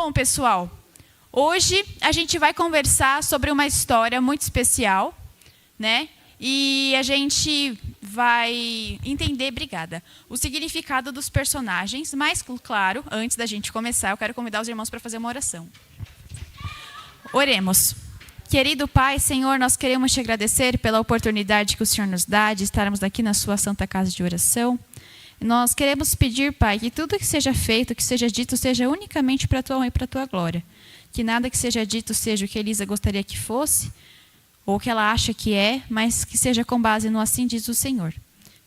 Bom, pessoal, hoje a gente vai conversar sobre uma história muito especial, né? E a gente vai entender, o significado dos personagens. Mas, claro, antes da gente começar, eu quero convidar os irmãos para fazer uma oração. Oremos. Querido Pai, Senhor, nós queremos te agradecer pela oportunidade que o Senhor nos dá de estarmos aqui na sua santa casa de oração. Nós queremos pedir, Pai, que tudo que seja feito, que seja dito, seja unicamente para a tua honra e para a tua glória. Que nada que seja dito seja o que Elisa gostaria que fosse, ou o que ela acha que é, mas que seja com base no assim diz o Senhor.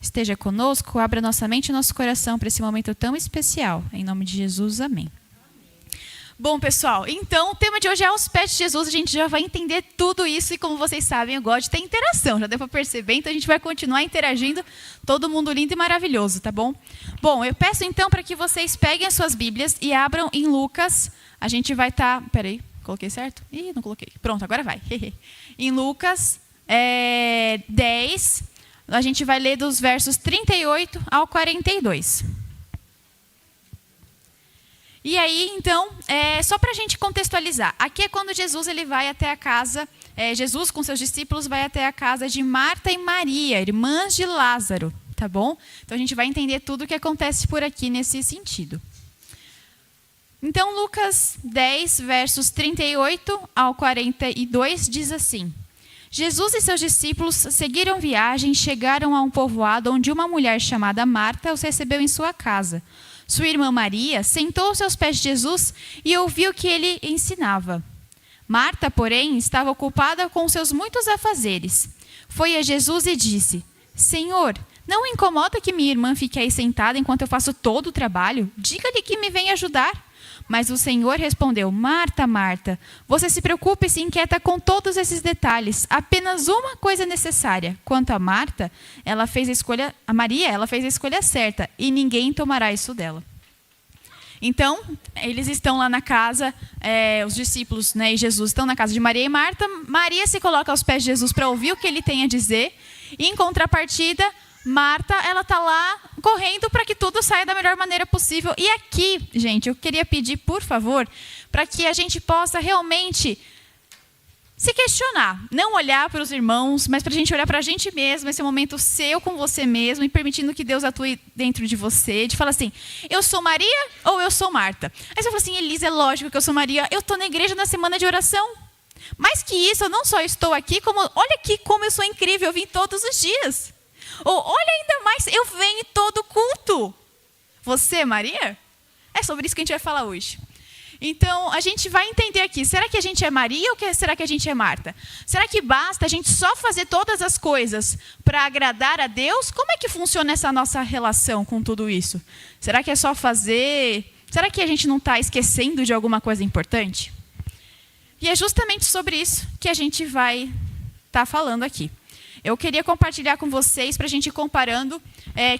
Esteja conosco, abra nossa mente e nosso coração para esse momento tão especial. Em nome de Jesus, amém. Bom, pessoal, então o tema de hoje é os pés de Jesus. A gente já vai entender tudo isso e, como vocês sabem, eu gosto de ter interação. Já deu para perceber, então a gente vai continuar interagindo. Todo mundo lindo e maravilhoso, tá bom? Bom, eu peço então para que vocês peguem as suas Bíblias e abram em Lucas. A gente vai estar... Peraí, coloquei certo? Ih, não coloquei. Pronto, agora vai. Em Lucas 10, a gente vai ler dos versos 38 ao 42. E aí, então, só para a gente contextualizar, aqui é quando Jesus ele vai até a casa, Jesus com seus discípulos vai até a casa de Marta e Maria, irmãs de Lázaro, tá bom? Então a gente vai entender tudo o que acontece por aqui nesse sentido. Então, Lucas 10, versos 38 ao 42, diz assim: Jesus e seus discípulos seguiram viagem e chegaram a um povoado onde uma mulher chamada Marta os recebeu em sua casa. Sua irmã Maria sentou-se aos pés de Jesus e ouviu o que ele ensinava. Marta, porém, estava ocupada com seus muitos afazeres. Foi a Jesus e disse: Senhor, não incomoda que minha irmã fique aí sentada enquanto eu faço todo o trabalho? Diga-lhe que me venha ajudar. Mas o Senhor respondeu: Marta, Marta, você se preocupa e se inquieta com todos esses detalhes. Apenas uma coisa é necessária. Quanto a Marta, Maria, ela fez a escolha certa e ninguém tomará isso dela. Então, eles estão lá na casa, os discípulos, né, e Jesus estão na casa de Maria e Marta. Maria se coloca aos pés de Jesus para ouvir o que ele tem a dizer. E, em contrapartida, Marta, ela está lá correndo para que tudo saia da melhor maneira possível. E aqui, gente, eu queria pedir, por favor, para que a gente possa realmente se questionar. Não olhar para os irmãos, mas para a gente olhar para a gente mesmo, esse momento seu com você mesmo, e permitindo que Deus atue dentro de você, de falar assim: eu sou Maria ou eu sou Marta? Aí você fala assim: Elisa, é lógico que eu sou Maria, eu estou na igreja na semana de oração. Mais que isso, eu não só estou aqui, como olha aqui como eu sou incrível, eu vim todos os dias. Ou olha ainda mais, eu venho em todo culto. Você, Maria? É sobre isso que a gente vai falar hoje. Então, a gente vai entender aqui, será que a gente é Maria ou será que a gente é Marta? Será que basta a gente só fazer todas as coisas para agradar a Deus? Como é que funciona essa nossa relação com tudo isso? Será que é só fazer? Será que a gente não está esquecendo de alguma coisa importante? E é justamente sobre isso que a gente vai estar falando aqui. Eu queria compartilhar com vocês para a gente ir comparando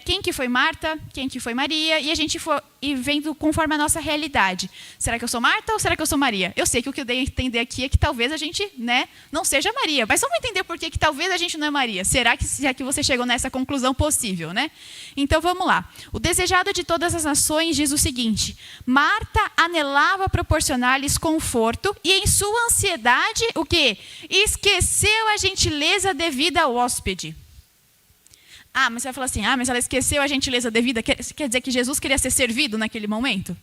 quem que foi Marta, quem que foi Maria, e a gente for vendo conforme a nossa realidade. Será que eu sou Marta ou será que eu sou Maria? Eu sei que o que eu dei a entender aqui é que talvez a gente, né, não seja Maria, mas vamos entender por que talvez a gente não é Maria. Será que você chegou nessa conclusão possível, né? Então vamos lá. O desejado de todas as nações diz o seguinte: Marta anelava proporcionar-lhes conforto e em sua ansiedade, o quê? Esqueceu a gentileza devida ao hóspede. Ah, mas você vai falar assim: mas ela esqueceu a gentileza devida. Quer dizer que Jesus queria ser servido naquele momento?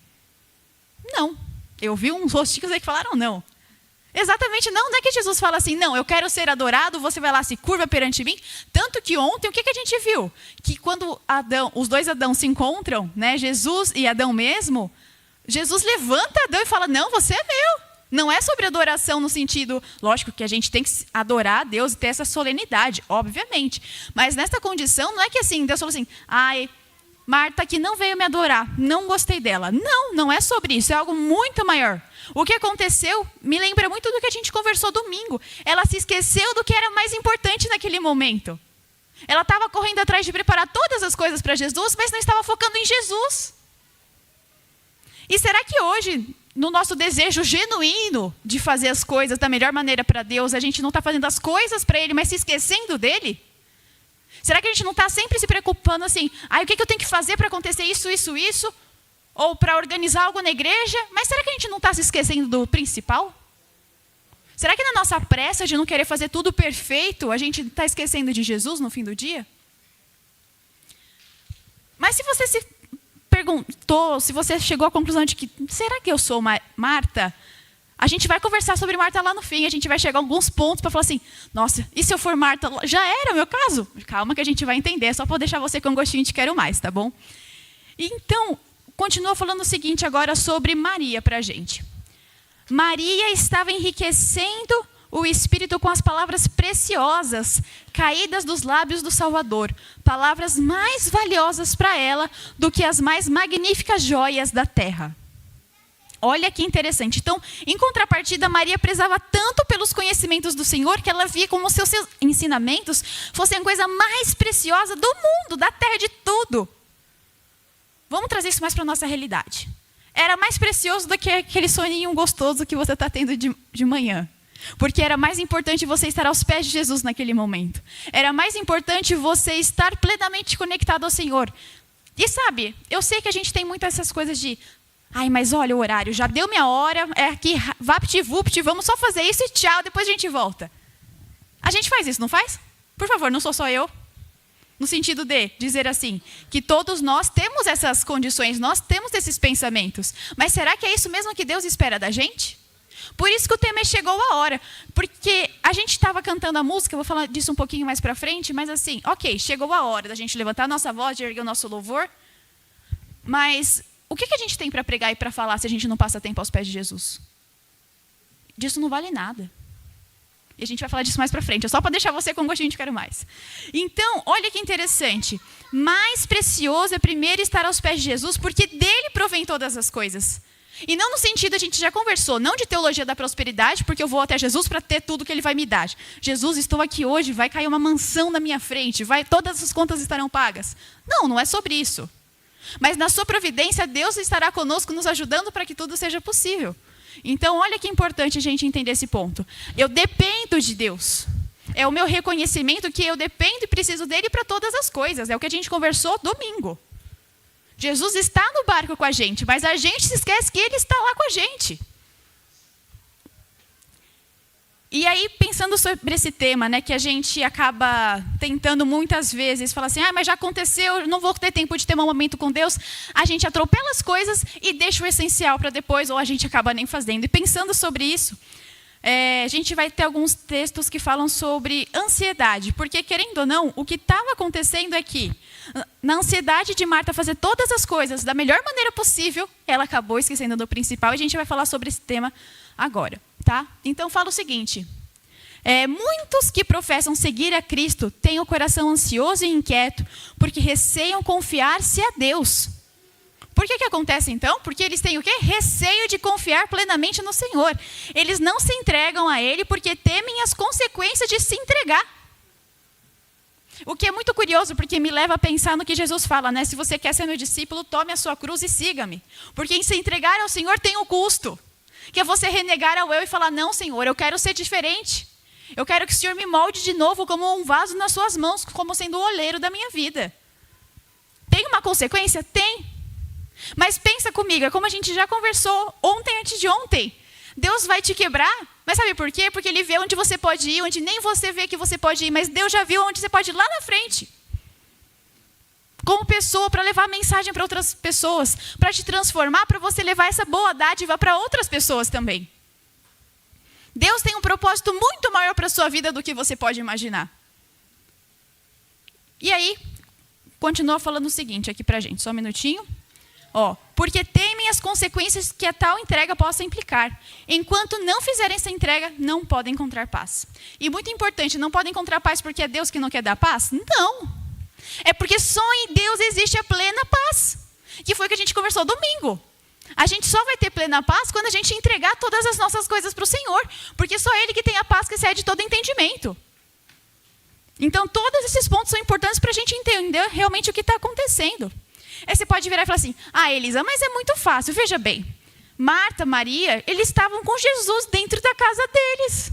Não. Eu vi uns rostinhos aí que falaram não. Exatamente não. Não é que Jesus fala assim: não, eu quero ser adorado, você vai lá, se curva perante mim. Tanto que ontem, o que a gente viu? Que quando os dois Adão se encontram, né, Jesus e Adão mesmo, Jesus levanta Adão e fala: não, você é meu. Não é sobre adoração no sentido, lógico que a gente tem que adorar a Deus e ter essa solenidade, obviamente. Mas nessa condição, não é que assim, Deus falou assim: Marta aqui não veio me adorar, não gostei dela. Não, não é sobre isso, é algo muito maior. O que aconteceu me lembra muito do que a gente conversou domingo. Ela se esqueceu do que era mais importante naquele momento. Ela estava correndo atrás de preparar todas as coisas para Jesus, mas não estava focando em Jesus. E será que hoje, no nosso desejo genuíno de fazer as coisas da melhor maneira para Deus, a gente não está fazendo as coisas para Ele, mas se esquecendo dEle? Será que a gente não está sempre se preocupando assim: o que eu tenho que fazer para acontecer isso, isso, isso? Ou para organizar algo na igreja, mas será que a gente não está se esquecendo do principal? Será que na nossa pressa de não querer fazer tudo perfeito, a gente está esquecendo de Jesus no fim do dia? Mas se você se perguntou, se você chegou à conclusão de que, será que eu sou Marta? A gente vai conversar sobre Marta lá no fim, a gente vai chegar a alguns pontos para falar assim, nossa, e se eu for Marta? Já era o meu caso? Calma que a gente vai entender, só para deixar você com um gostinho de quero mais, tá bom? Então, continua falando o seguinte agora sobre Maria para a gente. Maria estava enriquecendo o Espírito com as palavras preciosas, caídas dos lábios do Salvador. Palavras mais valiosas para ela do que as mais magníficas joias da terra. Olha que interessante. Então, em contrapartida, Maria prezava tanto pelos conhecimentos do Senhor que ela via como se os seus ensinamentos fossem a coisa mais preciosa do mundo, da terra, de tudo. Vamos trazer isso mais para a nossa realidade. Era mais precioso do que aquele soninho gostoso que você está tendo de manhã. Porque era mais importante você estar aos pés de Jesus naquele momento. Era mais importante você estar plenamente conectado ao Senhor. E sabe, eu sei que a gente tem muitas essas coisas de... Ai, mas olha o horário, já deu minha hora, é aqui, vapt-vupt, vamos só fazer isso e tchau, depois a gente volta. A gente faz isso, não faz? Por favor, não sou só eu. No sentido de dizer assim, que todos nós temos essas condições, nós temos esses pensamentos. Mas será que é isso mesmo que Deus espera da gente? Por isso que o tema é Chegou a Hora. Porque a gente estava cantando a música, eu vou falar disso um pouquinho mais para frente, mas assim, ok, chegou a hora da gente levantar a nossa voz, de erguer o nosso louvor. Mas o que a gente tem para pregar e para falar se a gente não passa tempo aos pés de Jesus? Disso não vale nada. E a gente vai falar disso mais para frente, só para deixar você com um gostinho de quero mais. Então, olha que interessante. Mais precioso é primeiro estar aos pés de Jesus, porque dele provém todas as coisas. E não no sentido, a gente já conversou, não de teologia da prosperidade, porque eu vou até Jesus para ter tudo que ele vai me dar. Jesus, estou aqui hoje, vai cair uma mansão na minha frente, todas as contas estarão pagas. Não, não é sobre isso. Mas na sua providência, Deus estará conosco, nos ajudando para que tudo seja possível. Então, olha que importante a gente entender esse ponto. Eu dependo de Deus. É o meu reconhecimento que eu dependo e preciso dele para todas as coisas. É o que a gente conversou domingo. Jesus está no barco com a gente, mas a gente se esquece que ele está lá com a gente. E aí, pensando sobre esse tema, né, que a gente acaba tentando muitas vezes falar assim, mas já aconteceu, não vou ter tempo de ter um momento com Deus. A gente atropela as coisas e deixa o essencial para depois, ou a gente acaba nem fazendo. E pensando sobre isso, a gente vai ter alguns textos que falam sobre ansiedade. Porque, querendo ou não, o que estava acontecendo é que, na ansiedade de Marta fazer todas as coisas da melhor maneira possível, ela acabou esquecendo do principal. E a gente vai falar sobre esse tema agora. Tá? Então, fala o seguinte. Muitos que professam seguir a Cristo têm o coração ansioso e inquieto, porque receiam confiar-se a Deus. Por que acontece então? Porque eles têm o quê? Receio de confiar plenamente no Senhor. Eles não se entregam a Ele porque temem as consequências de se entregar. O que é muito curioso, porque me leva a pensar no que Jesus fala, né? Se você quer ser meu discípulo, tome a sua cruz e siga-me. Porque em se entregar ao Senhor tem um custo. Que é você renegar ao eu e falar, não, Senhor, eu quero ser diferente. Eu quero que o Senhor me molde de novo como um vaso nas suas mãos, como sendo o oleiro da minha vida. Tem uma consequência? Tem. Mas pensa comigo, é como a gente já conversou ontem, antes de ontem. Deus vai te quebrar, mas sabe por quê? Porque Ele vê onde você pode ir, onde nem você vê que você pode ir, mas Deus já viu onde você pode ir lá na frente. Como pessoa, para levar a mensagem para outras pessoas, para te transformar, para você levar essa boa dádiva para outras pessoas também. Deus tem um propósito muito maior para a sua vida do que você pode imaginar. E aí, continua falando o seguinte aqui para a gente, só um minutinho. Porque temem as consequências que a tal entrega possa implicar. Enquanto não fizerem essa entrega, não podem encontrar paz. E muito importante, não podem encontrar paz porque é Deus que não quer dar paz? Não. É porque só em Deus existe a plena paz. Que foi o que a gente conversou domingo. A gente só vai ter plena paz quando a gente entregar todas as nossas coisas para o Senhor. Porque só Ele que tem a paz que excede todo entendimento. Então, todos esses pontos são importantes para a gente entender realmente o que está acontecendo. Aí você pode virar e falar assim, Elisa, mas é muito fácil. Veja bem, Marta, Maria, eles estavam com Jesus dentro da casa deles.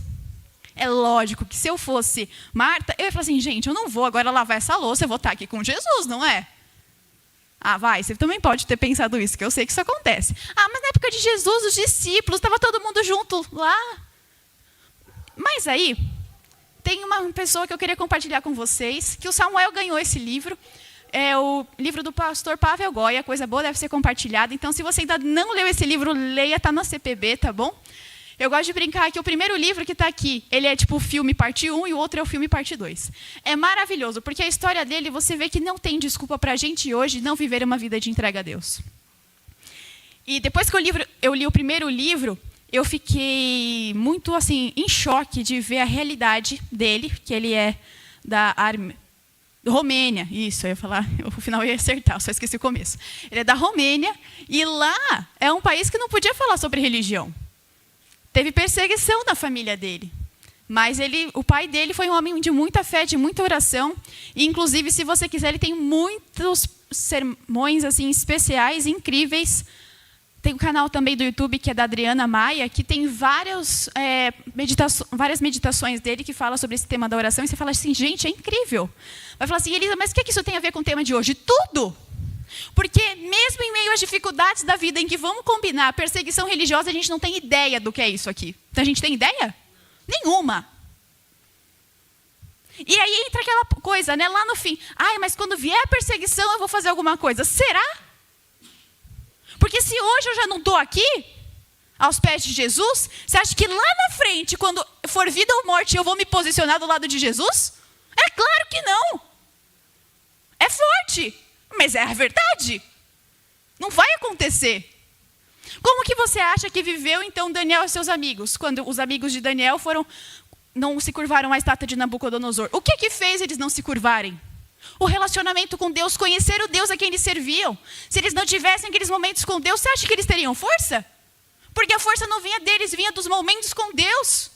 É lógico que se eu fosse Marta, eu ia falar assim, gente, eu não vou agora lavar essa louça, eu vou estar aqui com Jesus, não é? Ah, vai, você também pode ter pensado isso, que eu sei que isso acontece. Ah, mas na época de Jesus, os discípulos, estava todo mundo junto lá. Mas aí, tem uma pessoa que eu queria compartilhar com vocês, que o Samuel ganhou esse livro. É o livro do pastor Pavel Goya, coisa boa, deve ser compartilhada. Então, se você ainda não leu esse livro, leia, está na CPB, tá bom? Eu gosto de brincar que o primeiro livro que está aqui, ele é tipo o filme parte 1 e o outro é o filme parte 2. É maravilhoso, porque a história dele, você vê que não tem desculpa para a gente hoje não viver uma vida de entrega a Deus. E depois que eu li o primeiro livro, eu fiquei muito assim em choque de ver a realidade dele, que ele é da Romênia. Isso, eu ia falar, no final eu ia acertar, só esqueci o começo. Ele é da Romênia e lá é um país que não podia falar sobre religião. Teve perseguição na família dele. Mas o pai dele foi um homem de muita fé, de muita oração. E, inclusive, se você quiser, ele tem muitos sermões assim, especiais, incríveis. Tem um canal também do YouTube, que é da Adriana Maia, que tem várias meditações dele que fala sobre esse tema da oração. E você fala assim, gente, é incrível. Vai falar assim, Elisa, mas o que isso tem a ver com o tema de hoje? Tudo! Porque mesmo em meio às dificuldades da vida em que vamos combinar perseguição religiosa, a gente não tem ideia do que é isso aqui. Então, a gente tem ideia? Nenhuma. E aí entra aquela coisa, né? Lá no fim. Ai, mas quando vier a perseguição, eu vou fazer alguma coisa. Será? Porque se hoje eu já não estou aqui, aos pés de Jesus, você acha que lá na frente, quando for vida ou morte, eu vou me posicionar do lado de Jesus? É claro que não. É forte. Mas é a verdade. Não vai acontecer. Como que você acha que viveu, então, Daniel e seus amigos? Quando os amigos de Daniel não se curvaram à estátua de Nabucodonosor. O que fez eles não se curvarem? O relacionamento com Deus, conhecer o Deus a quem eles serviam. Se eles não tivessem aqueles momentos com Deus, você acha que eles teriam força? Porque a força não vinha deles, vinha dos momentos com Deus.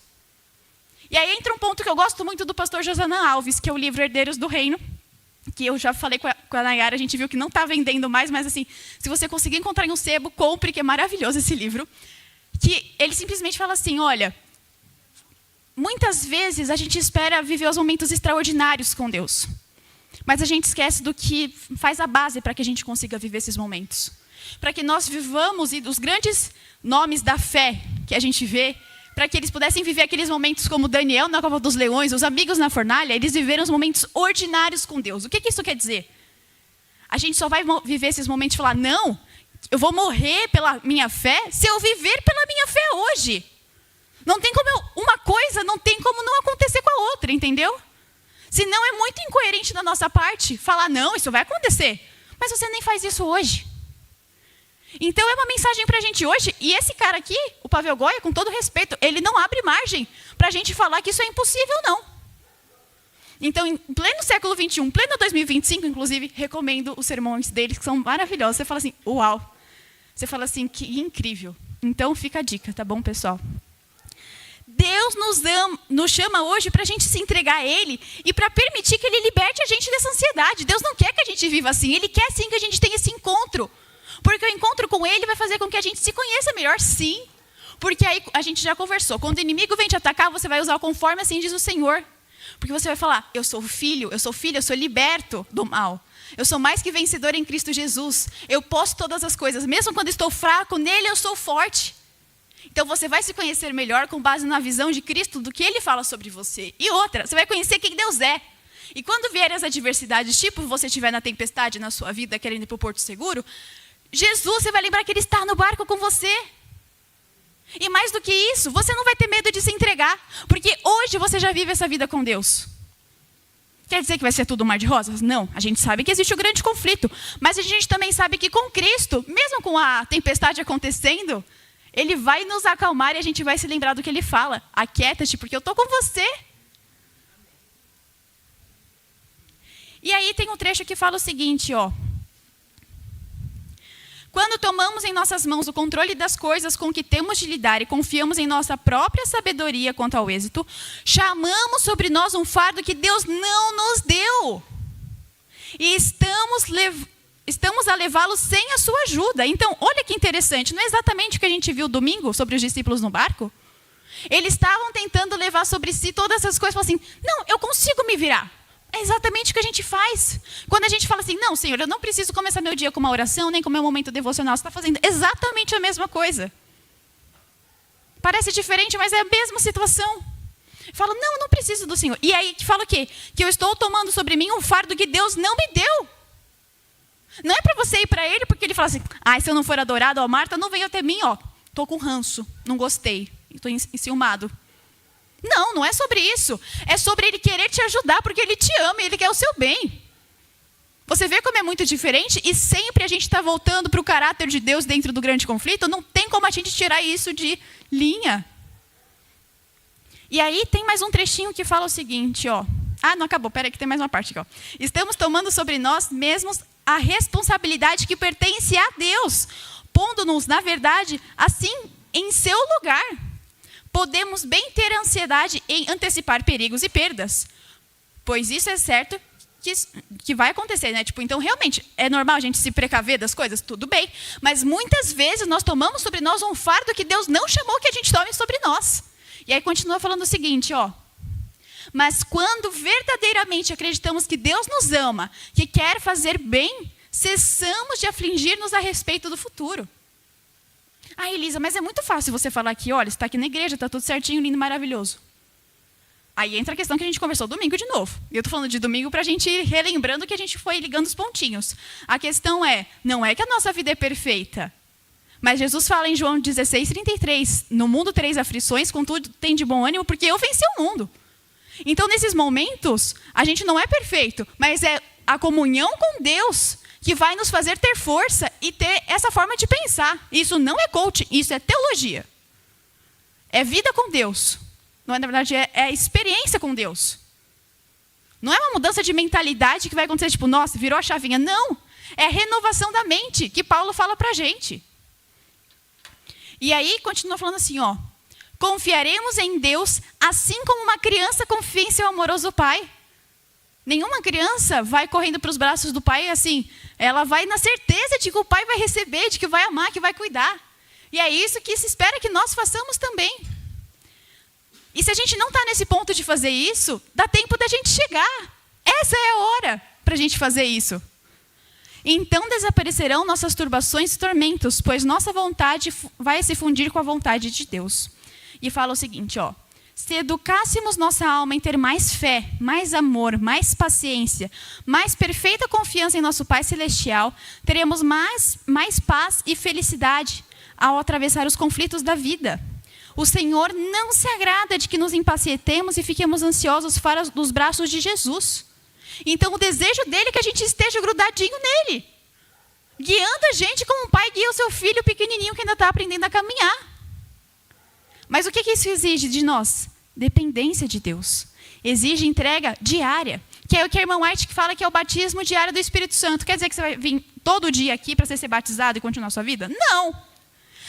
E aí entra um ponto que eu gosto muito do pastor Josanã Alves, que é o livro Herdeiros do Reino, que eu já falei com a Nayara, a gente viu que não está vendendo mais, mas assim, se você conseguir encontrar em um sebo, compre, que é maravilhoso esse livro. Que ele simplesmente fala assim, olha, muitas vezes a gente espera viver os momentos extraordinários com Deus, mas a gente esquece do que faz a base para que a gente consiga viver esses momentos. Para que nós vivamos, e os grandes nomes da fé que a gente vê, para que eles pudessem viver aqueles momentos como Daniel na Cova dos Leões, os amigos na fornalha, eles viveram os momentos ordinários com Deus. O que isso quer dizer? A gente só vai viver esses momentos e falar, não, eu vou morrer pela minha fé se eu viver pela minha fé hoje. Não tem como uma coisa não tem como não acontecer com a outra, entendeu? Senão é muito incoerente da nossa parte falar, não, isso vai acontecer. Mas você nem faz isso hoje. Então, é uma mensagem para a gente hoje. E esse cara aqui, o Pavel Goya, com todo respeito, ele não abre margem para a gente falar que isso é impossível, não. Então, em pleno século XXI, pleno 2025, inclusive, recomendo os sermões deles, que são maravilhosos. Você fala assim, uau. Você fala assim, que incrível. Então, fica a dica, tá bom, pessoal? Deus nos chama hoje para a gente se entregar a Ele e para permitir que Ele liberte a gente dessa ansiedade. Deus não quer que a gente viva assim. Ele quer, sim, que a gente tenha esse encontro. Porque o encontro com Ele vai fazer com que a gente se conheça melhor, sim. Porque aí a gente já conversou. Quando o inimigo vem te atacar, você vai usar o conforme assim diz o Senhor. Porque você vai falar, eu sou filho, eu sou filha, eu sou liberto do mal. Eu sou mais que vencedor em Cristo Jesus. Eu posso todas as coisas. Mesmo quando estou fraco, nele eu sou forte. Então você vai se conhecer melhor com base na visão de Cristo do que Ele fala sobre você. E outra, você vai conhecer quem Deus é. E quando vierem as adversidades, tipo você estiver na tempestade na sua vida, querendo ir para o porto seguro, Jesus, você vai lembrar que Ele está no barco com você. E mais do que isso, você não vai ter medo de se entregar, porque hoje você já vive essa vida com Deus. Quer dizer que vai ser tudo um mar de rosas? Não, a gente sabe que existe um grande conflito, mas a gente também sabe que com Cristo, mesmo com a tempestade acontecendo, Ele vai nos acalmar e a gente vai se lembrar do que Ele fala. Aquieta-te, porque eu estou com você. E aí tem um trecho que fala o seguinte, ó. Quando tomamos em nossas mãos o controle das coisas com que temos de lidar e confiamos em nossa própria sabedoria quanto ao êxito, chamamos sobre nós um fardo que Deus não nos deu. E estamos a levá-lo sem a sua ajuda. Então, olha que interessante, não é exatamente o que a gente viu domingo sobre os discípulos no barco? Eles estavam tentando levar sobre si todas essas coisas, falando assim, não, eu consigo me virar. É exatamente o que a gente faz. Quando a gente fala assim, não, Senhor, eu não preciso começar meu dia com uma oração, nem com meu momento devocional. Você está fazendo exatamente a mesma coisa. Parece diferente, mas é a mesma situação. Fala, não, eu não preciso do Senhor. E aí fala o quê? Que eu estou tomando sobre mim um fardo que Deus não me deu. Não é para você ir para Ele porque Ele fala assim, se eu não for adorado, ó, Marta, não venha até mim, ó. Estou com ranço, não gostei, estou enciumado. Não, não é sobre isso. É sobre Ele querer te ajudar, porque Ele te ama e Ele quer o seu bem. Você vê como é muito diferente? E sempre a gente está voltando para o caráter de Deus dentro do grande conflito. Não tem como a gente tirar isso de linha. E aí tem mais um trechinho que fala o seguinte, ó. Não acabou, peraí que tem mais uma parte aqui, ó. Estamos tomando sobre nós mesmos a responsabilidade que pertence a Deus, pondo-nos, na verdade, assim, em seu lugar. Podemos bem ter ansiedade em antecipar perigos e perdas, pois isso é certo que vai acontecer, né? Então, realmente, é normal a gente se precaver das coisas? Tudo bem, mas muitas vezes nós tomamos sobre nós um fardo que Deus não chamou que a gente tome sobre nós. E aí continua falando o seguinte, ó. Mas quando verdadeiramente acreditamos que Deus nos ama, que quer fazer bem, cessamos de afligir-nos a respeito do futuro. Elisa, mas é muito fácil você falar aqui, olha, você está aqui na igreja, está tudo certinho, lindo, maravilhoso. Aí entra a questão que a gente conversou domingo de novo. E eu estou falando de domingo para a gente ir relembrando que a gente foi ligando os pontinhos. A questão não é que a nossa vida é perfeita. Mas Jesus fala em João 16:33, no mundo tereis aflições, contudo tem de bom ânimo, porque eu venci o mundo. Então, nesses momentos, a gente não é perfeito, mas é a comunhão com Deus que vai nos fazer ter força e ter essa forma de pensar. Isso não é coaching, isso é teologia. É vida com Deus. Não é, na verdade, é a experiência com Deus. Não é uma mudança de mentalidade que vai acontecer, tipo, nossa, virou a chavinha. Não, é a renovação da mente que Paulo fala pra gente. E aí, continua falando assim, ó. Confiaremos em Deus assim como uma criança confia em seu amoroso pai. Nenhuma criança vai correndo para os braços do pai assim. Ela vai na certeza de que o pai vai receber, de que vai amar, que vai cuidar. E é isso que se espera que nós façamos também. E se a gente não está nesse ponto de fazer isso, dá tempo da gente chegar. Essa é a hora para a gente fazer isso. Então desaparecerão nossas turbações e tormentos, pois nossa vontade vai se fundir com a vontade de Deus. E fala o seguinte, ó. Se educássemos nossa alma em ter mais fé, mais amor, mais paciência, mais perfeita confiança em nosso Pai Celestial, teremos mais paz e felicidade ao atravessar os conflitos da vida. O Senhor não se agrada de que nos impacientemos e fiquemos ansiosos fora dos braços de Jesus. Então o desejo dele é que a gente esteja grudadinho nele, guiando a gente como um pai guia o seu filho pequenininho que ainda está aprendendo a caminhar. Mas o que isso exige de nós? Dependência de Deus. Exige entrega diária. Que é o que a irmã White fala que é o batismo diário do Espírito Santo. Quer dizer que você vai vir todo dia aqui para ser batizado e continuar a sua vida? Não.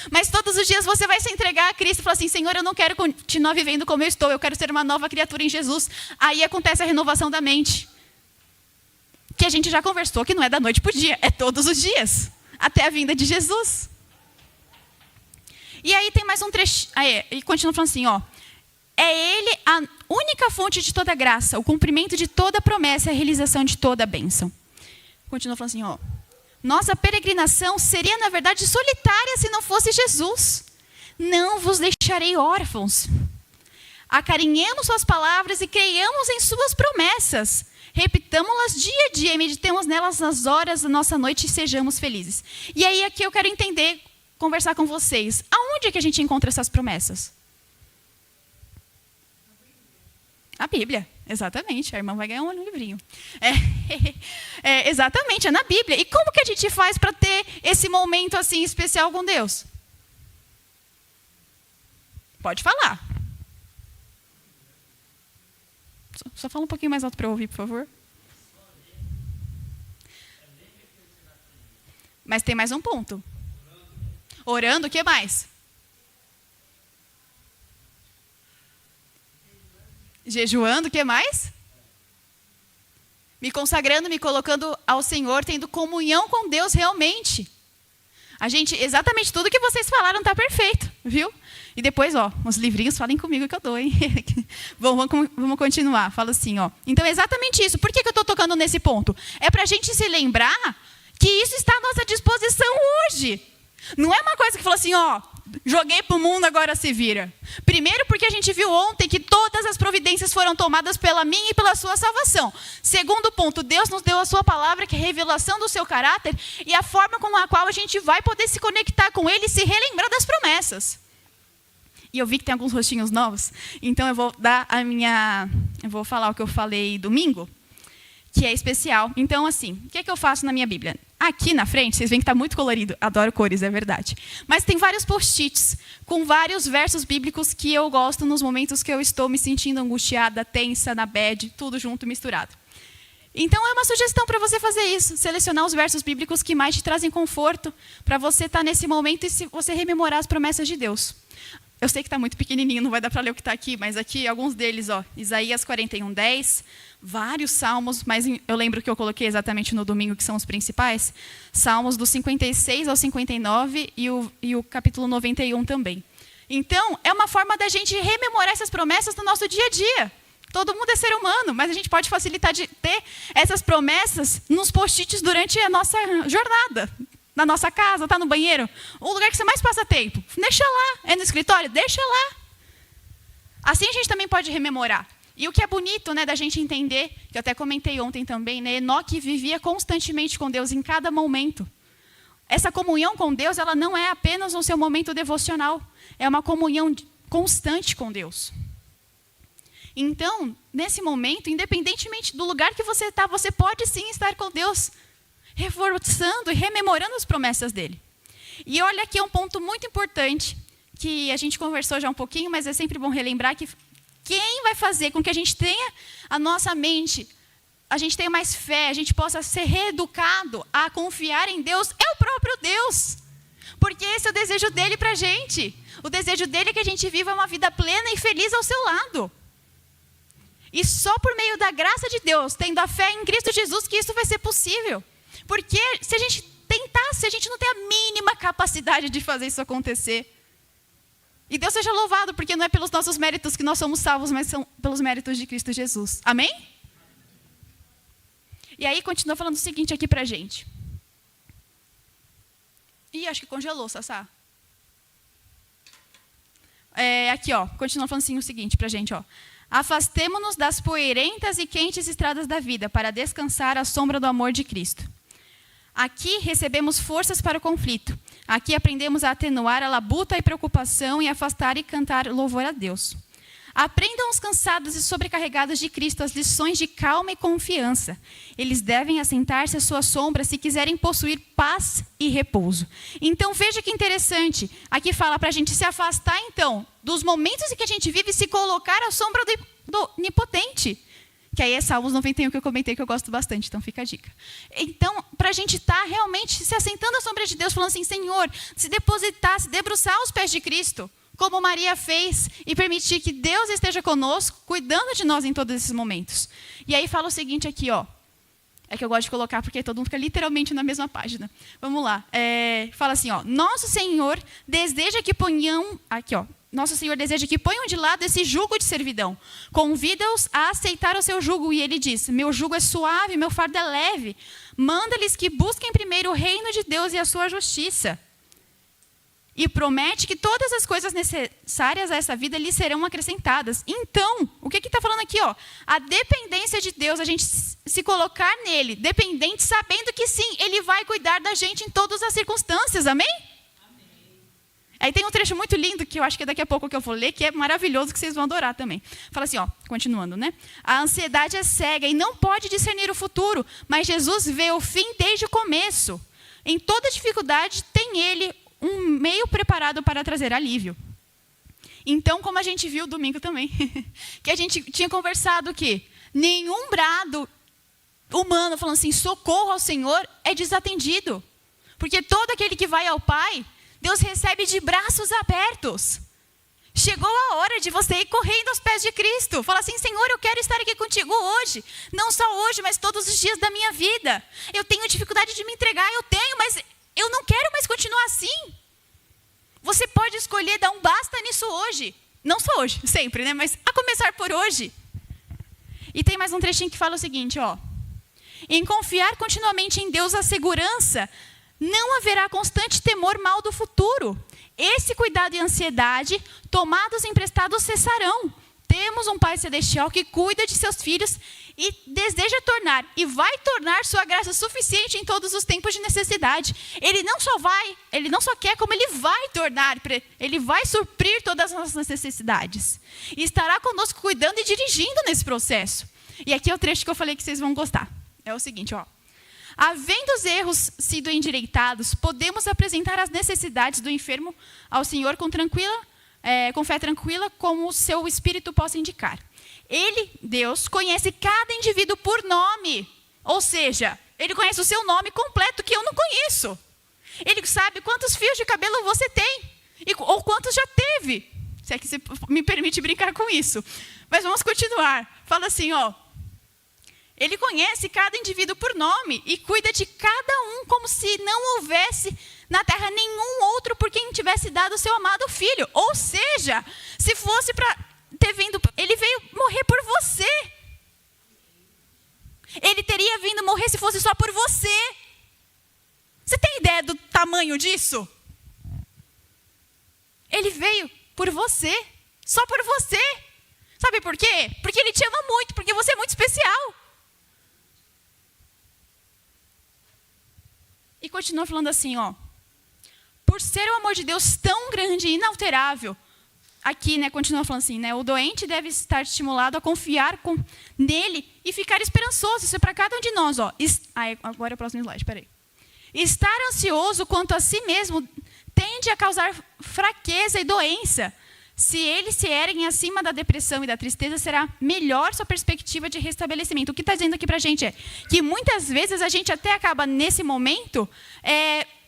Mas todos os dias você vai se entregar a Cristo e falar assim, Senhor, eu não quero continuar vivendo como eu estou, eu quero ser uma nova criatura em Jesus. Aí acontece a renovação da mente. Que a gente já conversou que não é da noite para o dia, é todos os dias. Até a vinda de Jesus. E aí tem mais um trecho, e continua falando assim, ó. É Ele a única fonte de toda graça, o cumprimento de toda promessa e a realização de toda bênção. Continua falando assim, ó. Nossa peregrinação seria, na verdade, solitária se não fosse Jesus. Não vos deixarei órfãos. Acarinhemos suas palavras e creiamos em suas promessas. Repitamos-las dia a dia e meditemos nelas nas horas da nossa noite e sejamos felizes. E aí aqui eu quero entender, conversar com vocês. Aonde é que a gente encontra essas promessas? A Bíblia, exatamente. A irmã vai ganhar um livrinho. Exatamente, é na Bíblia. E como que a gente faz para ter esse momento assim especial com Deus? Pode falar. Só fala um pouquinho mais alto para eu ouvir, por favor. Mas tem mais um ponto. Orando, o que mais? Jejuando, o que mais? Me consagrando, me colocando ao Senhor, tendo comunhão com Deus realmente. Exatamente tudo que vocês falaram está perfeito, viu? E depois, os livrinhos, falem comigo que eu dou, hein? Bom, vamos continuar. Fala assim, Então, é exatamente isso. Por que eu estou tocando nesse ponto? É para a gente se lembrar que isso está à nossa disposição hoje. Não é uma coisa que falou assim, joguei para o mundo, agora se vira. Primeiro, porque a gente viu ontem que todas as providências foram tomadas pela minha e pela sua salvação. Segundo ponto, Deus nos deu a sua palavra, que é a revelação do seu caráter e a forma com a qual a gente vai poder se conectar com ele e se relembrar das promessas. E eu vi que tem alguns rostinhos novos, então eu vou falar o que eu falei domingo, que é especial. Então, assim, o que é que eu faço na minha Bíblia? Aqui na frente, vocês veem que está muito colorido. Adoro cores, é verdade. Mas tem vários post-its com vários versos bíblicos que eu gosto nos momentos que eu estou me sentindo angustiada, tensa, na bad, tudo junto, misturado. Então, é uma sugestão para você fazer isso. Selecionar os versos bíblicos que mais te trazem conforto para você estar nesse momento e você rememorar as promessas de Deus. Eu sei que está muito pequenininho, não vai dar para ler o que está aqui, mas aqui alguns deles, Isaías 41:10, vários salmos, mas eu lembro que eu coloquei exatamente no domingo, que são os principais, salmos do 56 ao 59 e o capítulo 91 também. Então, é uma forma da gente rememorar essas promessas no nosso dia a dia. Todo mundo é ser humano, mas a gente pode facilitar de ter essas promessas nos post-its durante a nossa jornada. Na nossa casa, está no banheiro, o lugar que você mais passa tempo, deixa lá. É no escritório, deixa lá. Assim a gente também pode rememorar. E o que é bonito, da gente entender, que eu até comentei ontem também, Enoque vivia constantemente com Deus em cada momento. Essa comunhão com Deus, ela não é apenas no seu momento devocional, é uma comunhão constante com Deus. Então, nesse momento, independentemente do lugar que você está, você pode sim estar com Deus, reforçando e rememorando as promessas dele. E olha aqui um ponto muito importante, que a gente conversou já um pouquinho, mas é sempre bom relembrar que quem vai fazer com que a gente tenha a nossa mente, a gente tenha mais fé, a gente possa ser reeducado a confiar em Deus, é o próprio Deus. Porque esse é o desejo dele para a gente. O desejo dele é que a gente viva uma vida plena e feliz ao seu lado. E só por meio da graça de Deus, tendo a fé em Cristo Jesus, que isso vai ser possível. Porque se a gente tentasse, a gente não tem a mínima capacidade de fazer isso acontecer. E Deus seja louvado, porque não é pelos nossos méritos que nós somos salvos, mas são pelos méritos de Cristo Jesus. Amém? E aí continua falando o seguinte aqui pra gente. Ih, acho que congelou, Sassá. Aqui, continua falando assim o seguinte pra gente, Afastemo-nos das poeirentas e quentes estradas da vida, para descansar à sombra do amor de Cristo. Aqui recebemos forças para o conflito. Aqui aprendemos a atenuar a labuta e preocupação e afastar e cantar louvor a Deus. Aprendam os cansados e sobrecarregados de Cristo as lições de calma e confiança. Eles devem assentar-se à sua sombra se quiserem possuir paz e repouso. Então veja que interessante. Aqui fala para a gente se afastar então dos momentos em que a gente vive e se colocar à sombra do Onipotente. Que aí é Salmos 91 que eu comentei, que eu gosto bastante, então fica a dica. Então, para a gente estar realmente se assentando à sombra de Deus, falando assim, Senhor, se depositar, se debruçar aos pés de Cristo, como Maria fez, e permitir que Deus esteja conosco, cuidando de nós em todos esses momentos. E aí fala o seguinte aqui, é que eu gosto de colocar, porque todo mundo fica literalmente na mesma página. Vamos lá. Fala assim, Nosso Senhor deseja que ponham... Aqui, Nosso Senhor deseja que ponham de lado esse jugo de servidão. Convida-os a aceitar o seu jugo. E ele diz, meu jugo é suave, meu fardo é leve. Manda-lhes que busquem primeiro o reino de Deus e a sua justiça. E promete que todas as coisas necessárias a essa vida lhes serão acrescentadas. Então, o que está falando aqui? A dependência de Deus, a gente se colocar nele, dependente, sabendo que sim, ele vai cuidar da gente em todas as circunstâncias. Amém? Aí tem um trecho muito lindo, que eu acho que é daqui a pouco que eu vou ler, que é maravilhoso, que vocês vão adorar também. Fala assim, continuando, A ansiedade é cega e não pode discernir o futuro, mas Jesus vê o fim desde o começo. Em toda dificuldade, tem ele um meio preparado para trazer alívio. Então, como a gente viu domingo também, que a gente tinha conversado que nenhum brado humano falando assim, socorro ao Senhor, é desatendido. Porque todo aquele que vai ao Pai, Deus recebe de braços abertos. Chegou a hora de você ir correndo aos pés de Cristo. Fala assim, Senhor, eu quero estar aqui contigo hoje. Não só hoje, mas todos os dias da minha vida. Eu tenho dificuldade de me entregar, eu tenho, mas eu não quero mais continuar escolher dar um basta nisso hoje. Não só hoje, sempre, né? Mas a começar por hoje. E tem mais um trechinho que fala o seguinte, ó. Em confiar continuamente em Deus a segurança, não haverá constante temor mal do futuro. Esse cuidado e ansiedade, tomados emprestados, cessarão. Temos um Pai Celestial que cuida de seus filhos e deseja tornar, e vai tornar sua graça suficiente em todos os tempos de necessidade. Ele não só quer, como Ele vai tornar, Ele vai suprir todas as nossas necessidades. E estará conosco cuidando e dirigindo nesse processo. E aqui é o trecho que eu falei que vocês vão gostar. É o seguinte, ó. Havendo os erros sido endireitados, podemos apresentar as necessidades do enfermo ao Senhor com fé tranquila, como o seu espírito possa indicar. Ele, Deus, conhece cada indivíduo por nome. Ou seja, Ele conhece o seu nome completo, que eu não conheço. Ele sabe quantos fios de cabelo você tem, ou quantos já teve. Se é que você me permite brincar com isso. Mas vamos continuar. Fala assim, ó. Ele conhece cada indivíduo por nome e cuida de cada um como se não houvesse na terra nenhum outro por quem tivesse dado o seu amado filho. Ou seja, se fosse para ter vindo, ele veio morrer por você. Ele teria vindo morrer se fosse só por você. Você tem ideia do tamanho disso? Ele veio por você, só por você. Sabe por quê? Porque Ele te ama muito, porque você é muito especial. E continua falando assim, ó. Por ser o amor de Deus tão grande e inalterável, aqui, né, continua falando assim, né, o doente deve estar estimulado a confiar nele e ficar esperançoso. Isso é para cada um de nós, ó. Agora é o próximo slide, peraí. Estar ansioso quanto a si mesmo tende a causar fraqueza e doença. Se eles se erguem acima da depressão e da tristeza, será melhor sua perspectiva de restabelecimento. O que está dizendo aqui para a gente é que muitas vezes a gente até acaba, nesse momento,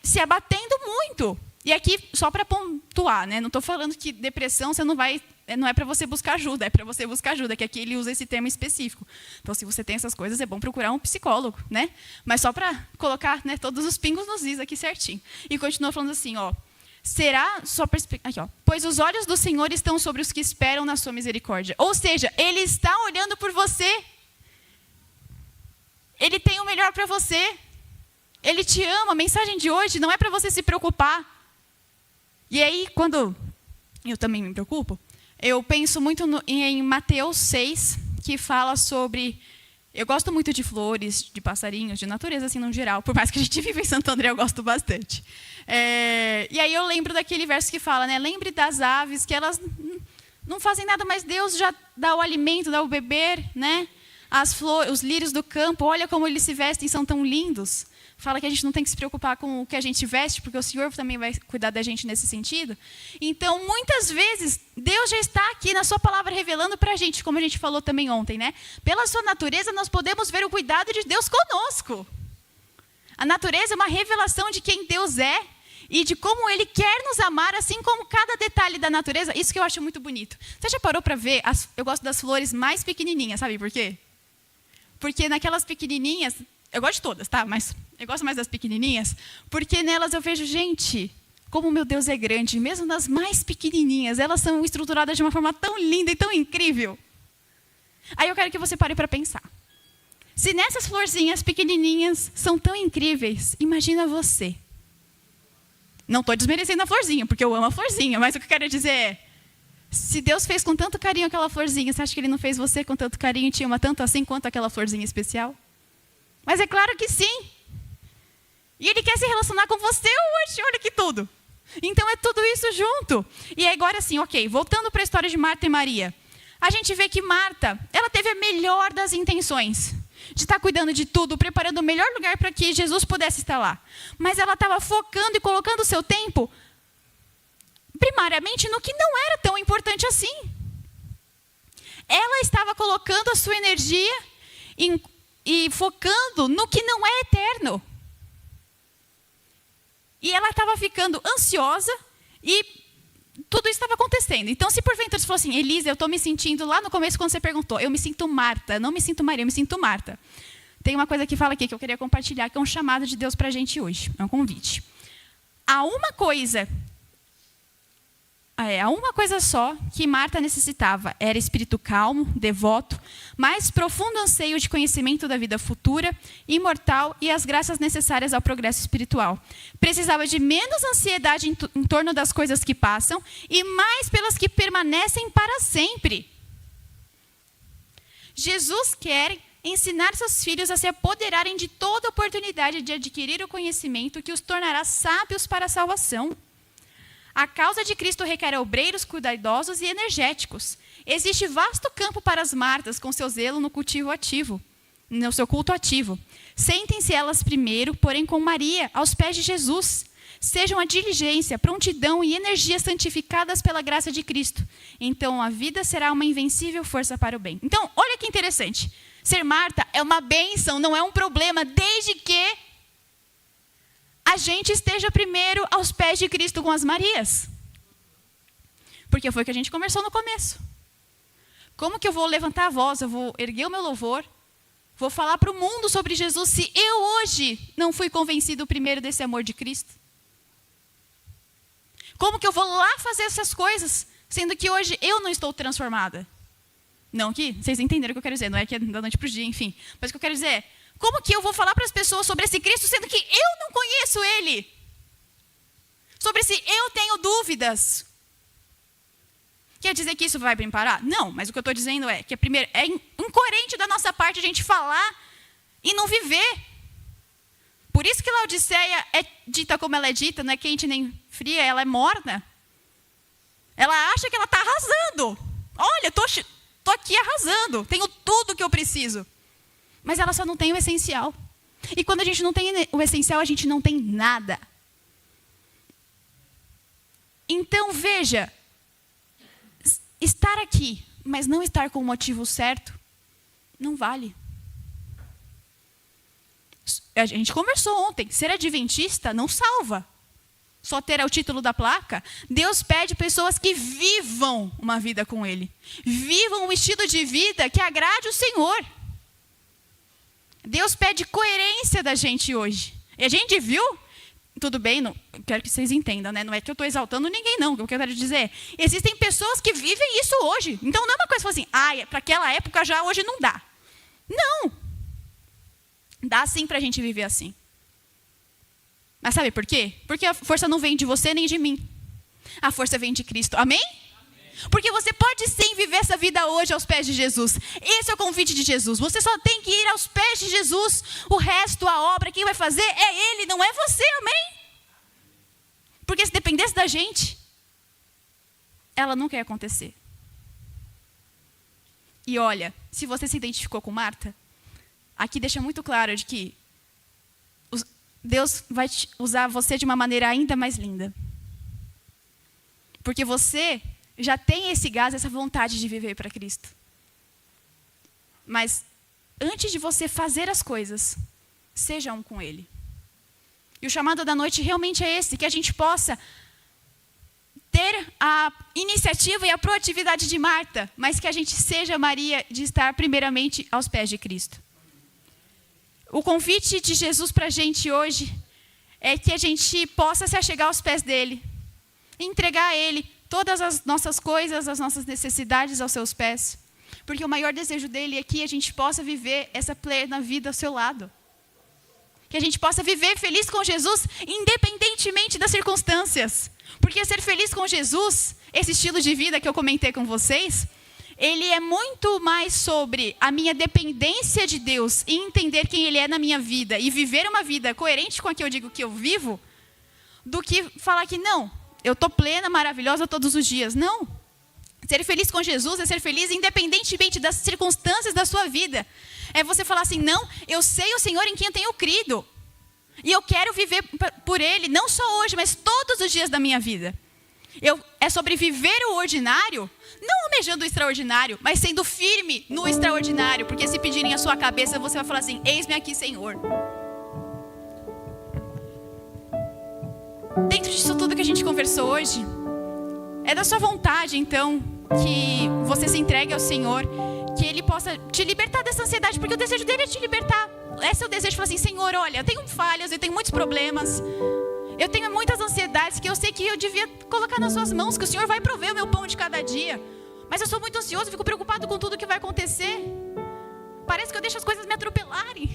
se abatendo muito. E aqui, só para pontuar, né? Não estou falando que depressão você não é para você buscar ajuda, é para você buscar ajuda, que aqui ele usa esse termo específico. Então, se você tem essas coisas, é bom procurar um psicólogo, né? Mas só para colocar, né, todos os pingos nos is aqui certinho. E continua falando assim, ó. Será sua perspectiva. Aqui, ó. Pois os olhos do Senhor estão sobre os que esperam na sua misericórdia. Ou seja, Ele está olhando por você. Ele tem o melhor para você. Ele te ama. A mensagem de hoje não é para você se preocupar. E aí, quando eu também me preocupo, eu penso muito em Mateus 6, que fala sobre... Eu gosto muito de flores, de passarinhos, de natureza, assim, no geral. Por mais que a gente viva em Santo André, eu gosto bastante. E aí eu lembro daquele verso que fala, né? Lembre das aves, que elas não fazem nada, mas Deus já dá o alimento, dá o beber, né? As flores, os lírios do campo, olha como eles se vestem, são tão lindos. Fala que a gente não tem que se preocupar com o que a gente veste, porque o Senhor também vai cuidar da gente nesse sentido. Então, muitas vezes, Deus já está aqui na sua palavra revelando para a gente, como a gente falou também ontem, né? Pela sua natureza, nós podemos ver o cuidado de Deus conosco. A natureza é uma revelação de quem Deus é e de como Ele quer nos amar, assim como cada detalhe da natureza. Isso que eu acho muito bonito. Você já parou para ver? Eu gosto das flores mais pequenininhas, sabe por quê? Porque naquelas pequenininhas... Eu gosto de todas, tá? Mas eu gosto mais das pequenininhas, porque nelas eu vejo, gente, como meu Deus é grande. Mesmo nas mais pequenininhas, elas são estruturadas de uma forma tão linda e tão incrível. Aí eu quero que você pare para pensar. Se nessas florzinhas pequenininhas são tão incríveis, imagina você. Não estou desmerecendo a florzinha, porque eu amo a florzinha, mas o que eu quero dizer é, se Deus fez com tanto carinho aquela florzinha, você acha que Ele não fez você com tanto carinho e te ama tanto assim quanto aquela florzinha especial? Mas é claro que sim. E Ele quer se relacionar com você hoje, olha que tudo. Então é tudo isso junto. E agora sim, ok, voltando para a história de Marta e Maria. A gente vê que Marta, ela teve a melhor das intenções. De estar cuidando de tudo, preparando o melhor lugar para que Jesus pudesse estar lá. Mas ela estava focando e colocando o seu tempo, primariamente, no que não era tão importante assim. Ela estava colocando a sua energia e focando no que não é eterno. E ela estava ficando ansiosa e tudo isso estava acontecendo. Então, se porventura você falou assim, Elisa, eu estou me sentindo, lá no começo quando você perguntou, eu me sinto Marta, não me sinto Maria, eu me sinto Marta. Tem uma coisa que fala aqui que eu queria compartilhar, que é um chamado de Deus para a gente hoje, é um convite. Há uma coisa há uma coisa só que Marta necessitava. Era espírito calmo, devoto, mais profundo anseio de conhecimento da vida futura, imortal e as graças necessárias ao progresso espiritual. Precisava de menos ansiedade em torno das coisas que passam e mais pelas que permanecem para sempre. Jesus quer ensinar seus filhos a se apoderarem de toda oportunidade de adquirir o conhecimento que os tornará sábios para a salvação. A causa de Cristo requer obreiros cuidadosos e energéticos. Existe vasto campo para as Martas com seu zelo no cultivo ativo, no seu culto ativo. Sentem-se elas primeiro, porém com Maria, aos pés de Jesus. Sejam a diligência, prontidão e energia santificadas pela graça de Cristo. Então a vida será uma invencível força para o bem. Então, olha que interessante. Ser Marta é uma bênção, não é um problema, desde que a gente esteja primeiro aos pés de Cristo com as Marias. Porque foi o que a gente conversou no começo. Como que eu vou levantar a voz, eu vou erguer o meu louvor, vou falar para o mundo sobre Jesus se eu hoje não fui convencido primeiro desse amor de Cristo? Como que eu vou lá fazer essas coisas, sendo que hoje eu não estou transformada? Não que vocês entenderam o que eu quero dizer, não é que é da noite para o dia, enfim. Mas o que eu quero dizer é, como que eu vou falar para as pessoas sobre esse Cristo, sendo que eu não conheço Ele? Sobre se eu tenho dúvidas. Quer dizer que isso vai me parar? Não, mas o que eu estou dizendo é que é incoerente da nossa parte a gente falar e não viver. Por isso que Laodiceia é dita como ela é dita, não é quente nem fria, ela é morna. Ela acha que ela está arrasando. Olha, estou aqui arrasando, tenho tudo o que eu preciso. Mas ela só não tem o essencial. E quando a gente não tem o essencial, a gente não tem nada. Então, veja, estar aqui, mas não estar com o motivo certo, não vale. A gente conversou ontem, ser adventista não salva. Só ter o título da placa. Deus pede pessoas que vivam uma vida com Ele. Vivam um estilo de vida que agrade o Senhor. Deus pede coerência da gente hoje. E a gente viu, tudo bem, não, quero que vocês entendam, né? Não é que eu estou exaltando ninguém, não. O que eu quero dizer, existem pessoas que vivem isso hoje. Então não é uma coisa assim, para aquela época já hoje não dá. Não. Dá sim para a gente viver assim. Mas sabe por quê? Porque a força não vem de você nem de mim. A força vem de Cristo. Amém? Porque você pode sim viver essa vida hoje aos pés de Jesus. Esse é o convite de Jesus. Você só tem que ir aos pés de Jesus. O resto, a obra, quem vai fazer é Ele, não é você. Amém? Porque se dependesse da gente, ela nunca ia acontecer. E olha, se você se identificou com Marta, aqui deixa muito claro de que Deus vai usar você de uma maneira ainda mais linda. Porque você já tem esse gás, essa vontade de viver para Cristo. Mas antes de você fazer as coisas, seja um com Ele. E o chamado da noite realmente é esse, que a gente possa ter a iniciativa e a proatividade de Marta, mas que a gente seja Maria de estar primeiramente aos pés de Cristo. O convite de Jesus para a gente hoje é que a gente possa se achegar aos pés dele, entregar a Ele todas as nossas coisas, as nossas necessidades aos seus pés. Porque o maior desejo dele é que a gente possa viver essa plena vida ao seu lado. Que a gente possa viver feliz com Jesus, independentemente das circunstâncias. Porque ser feliz com Jesus, esse estilo de vida que eu comentei com vocês, ele é muito mais sobre a minha dependência de Deus e entender quem Ele é na minha vida e viver uma vida coerente com a que eu digo que eu vivo, do que falar que não, eu estou plena, maravilhosa todos os dias. Não. Ser feliz com Jesus é ser feliz independentemente das circunstâncias da sua vida. É você falar assim, não, eu sei o Senhor em quem eu tenho crido. E eu quero viver por Ele, não só hoje, mas todos os dias da minha vida. É sobre viver o ordinário, não almejando o extraordinário, mas sendo firme no extraordinário. Porque se pedirem a sua cabeça, você vai falar assim, eis-me aqui, Senhor. Dentro disso tudo que a gente conversou hoje, é da sua vontade, então, que você se entregue ao Senhor, que Ele possa te libertar dessa ansiedade, porque o desejo dele é te libertar. Esse é o desejo de falar assim, Senhor, olha, eu tenho falhas, eu tenho muitos problemas, eu tenho muitas ansiedades, prioridades que eu sei que eu devia colocar nas suas mãos, que o Senhor vai prover o meu pão de cada dia. Mas eu sou muito ansioso, fico preocupado com tudo que vai acontecer. Parece que eu deixo as coisas me atropelarem.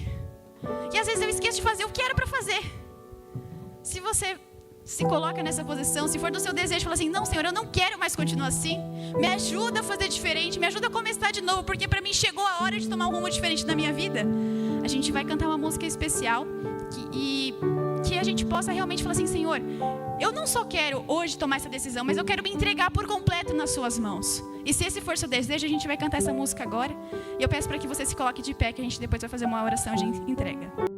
E às vezes eu esqueço de fazer o que era para fazer. Se você se coloca nessa posição, se for do seu desejo, fala assim: não, Senhor, eu não quero mais continuar assim. Me ajuda a fazer diferente, me ajuda a começar de novo, porque para mim chegou a hora de tomar um rumo diferente na minha vida. A gente vai cantar uma música especial que a gente possa realmente falar assim: Senhor, eu não só quero hoje tomar essa decisão, mas eu quero me entregar por completo nas suas mãos. E se esse for seu desejo, a gente vai cantar essa música agora. E eu peço para que você se coloque de pé, que a gente depois vai fazer uma oração de entrega.